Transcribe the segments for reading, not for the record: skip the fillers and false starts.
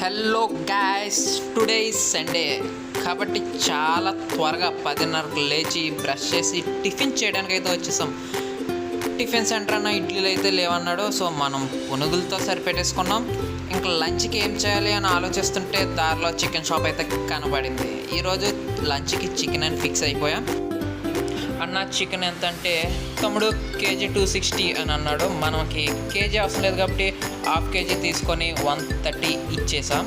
Hello guys, today is Sunday కాబట్టి చాలా త్వరగా 10:30కు లేచి బ్రష్ చేసి టిఫిన్ చేయడానికి అయితే వచ్చేసాం. టిఫిన్ సెంటర్ అన్న ఇడ్లీలు అయితే లేవన్నాడు, సో మనం పునుగులతో సరిపెట్టేసుకున్నాం. ఇంకా లంచ్కి ఏం చేయాలి అని ఆలోచిస్తుంటే దారిలో చికెన్ షాప్ అయితే కనబడింది. ఈరోజు లంచ్కి చికెన్ అని ఫిక్స్ అయిపోయాం. అన్న చికెన్ ఎంత అంటే తమ్ముడు కేజీ 260 అని అన్నాడు. మనకి కేజీ అవసరం లేదు కాబట్టి హాఫ్ కేజీ తీసుకొని 130 ఇచ్చేసాం.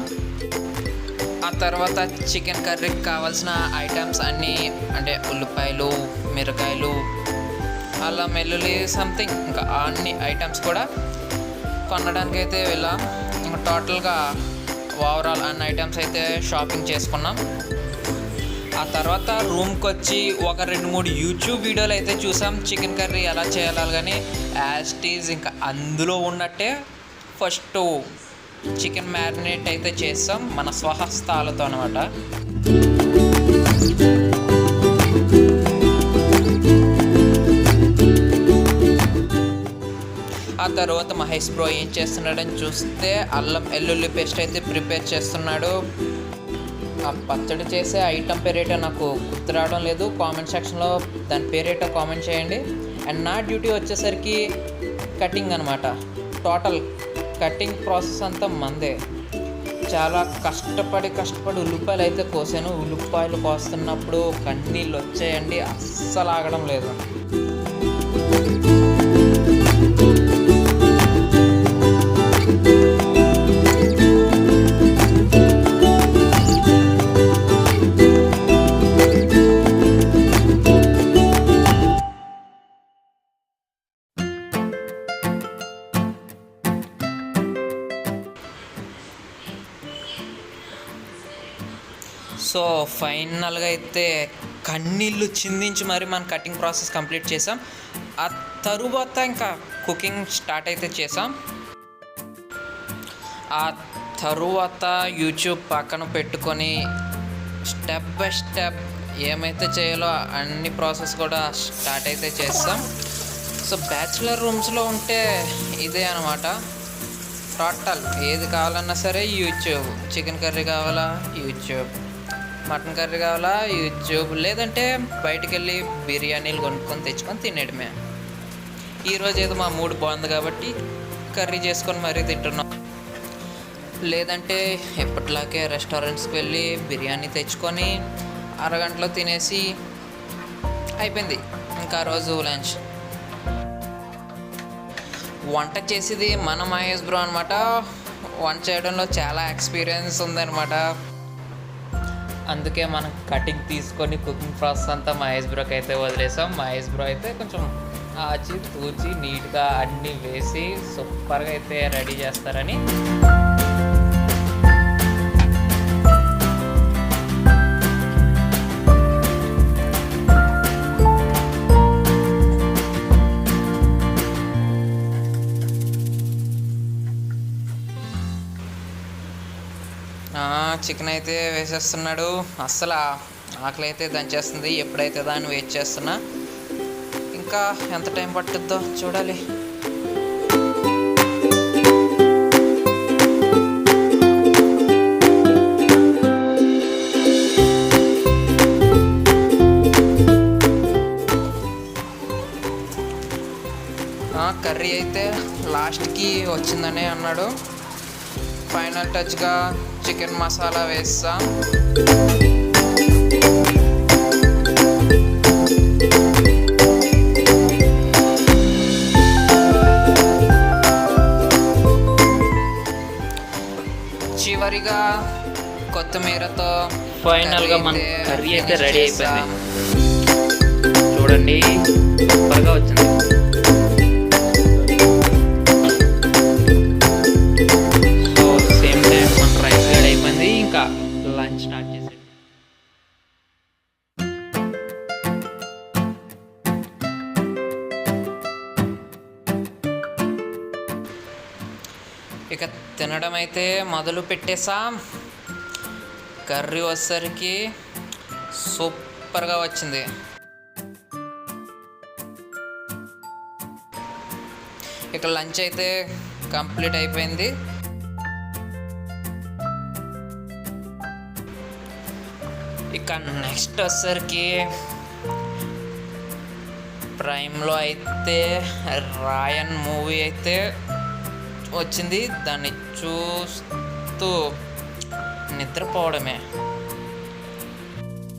ఆ తర్వాత చికెన్ కర్రీకి కావాల్సిన ఐటమ్స్ అన్నీ అంటే ఉల్లిపాయలు, మిరకాయలు, అల్లం వెల్లుల్లి సంథింగ్ ఇంకా అన్ని ఐటమ్స్ కూడా కొనడానికి అయితే వెళ్ళాం. ఇంకా టోటల్గా ఓవరాల్ అన్ని ఐటమ్స్ అయితే షాపింగ్ చేసుకున్నాం. ఆ తర్వాత రూమ్కి వచ్చి ఒక 2-3 యూట్యూబ్ వీడియోలు అయితే చూసాం చికెన్ కర్రీ ఎలా చేయాలి. కానీ యాజ్ ఇట్ ఈజ్ ఇంకా అందులో ఉన్నట్టే ఫస్ట్ చికెన్ మ్యారినేట్ అయితే చేస్తాం మన స్వహస్తాలతో అనమాట. ఆ తర్వాత మహేష్ బ్రో ఏం చేస్తున్నాడని చూస్తే అల్లం వెల్లుల్లి పేస్ట్ అయితే ప్రిపేర్ చేస్తున్నాడు. ఆ పచ్చడి చేసే ఐటమ్ పేరేటో నాకు గుర్తు రావడం లేదు. కామెంట్ సెక్షన్లో దాని పేరేటో కామెంట్ చేయండి. అండ్ నా డ్యూటీ వచ్చేసరికి కటింగ్ అనమాట. టోటల్ కటింగ్ ప్రాసెస్ అంతా మందే. చాలా కష్టపడి ఉల్లిపాయలు అయితే కోసాను. ఉల్లిపాయలు కోస్తున్నప్పుడు కన్నీళ్ళు వచ్చాయండి, అస్సలు ఆగడం లేదు. సో ఫైనల్గా అయితే కన్నీళ్ళు చిందించి మరి మన కటింగ్ ప్రాసెస్ కంప్లీట్ చేసాం. ఆ తరువాత ఇంకా కుకింగ్ స్టార్ట్ అయితే చేసాం. ఆ తరువాత యూట్యూబ్ పక్కన పెట్టుకొని స్టెప్ బై స్టెప్ ఏమైతే చేయాలో అన్ని ప్రాసెస్ కూడా స్టార్ట్ అయితే చేస్తాం. సో బ్యాచిలర్ రూమ్స్లో ఉంటే ఇదే అనమాట. టోటల్ ఏది కావాలన్నా సరే యూట్యూబ్. చికెన్ కర్రీ కావాలా యూట్యూబ్, మటన్ కర్రీ కావాలా యూట్యూబ్, లేదంటే బయటికి వెళ్ళి బిర్యానీలు కొనుక్కొని తెచ్చుకొని తినేయడమే. ఈరోజు ఏదో మా మూడ్ బాగుంది కాబట్టి కర్రీ చేసుకొని మరీ తింటున్నాం. లేదంటే ఎప్పటిలాగే రెస్టారెంట్స్కి వెళ్ళి బిర్యానీ తెచ్చుకొని అరగంటలో తినేసి అయిపోయింది ఇంకా రోజు లంచ్. వంట చేసేది మన మహేష్ బ్రో అనమాట. వంట చేయడంలో చాలా ఎక్స్పీరియన్స్ ఉందన్నమాట. అందుకే మనం కటింగ్ తీసుకొని కుకింగ్ ప్రాసెస్ అంతా మహేష్ బ్రోకి అయితే వదిలేసాం. మహేష్ బ్రో అయితే కొంచెం ఆచి తూచి నీట్గా అన్నీ వేసి సూపర్గా అయితే రెడీ చేస్తారని. చికెన్ అయితే వేసేస్తున్నాడు. అస్సలు ఆకలి అయితే దంచేస్తుంది. ఎప్పుడైతే దాన్ని వెయిట్ చేస్తున్నా. ఇంకా ఎంత టైం పట్టుద్దో చూడాలి. కర్రీ అయితే లాస్ట్కి వచ్చిందనే అన్నాడు. ఫైనల్ టచ్గా చికెన్ మసాలా వేస్తాం. చివరిగా కొత్తిమీరతో ఫైనల్గా మన కర్రీ అయితే రెడీ అయిపోయింది. చూడండి సూపర్గా వచ్చింది. లంచ్ స్టార్ట్ చేసేది. ఇక తినడం అయితే మొదలు పెట్టేసాం. కర్రీ వచ్చేసరికి సూపర్గా వచ్చింది. ఇక లంచ్ అయితే కంప్లీట్ అయిపోయింది. ఇక నెక్స్ట్ వచ్చేసరికి ప్రైమ్లో అయితే రాయన్ మూవీ అయితే వచ్చింది. దాన్ని చూస్తూ నిద్రపోవడమే.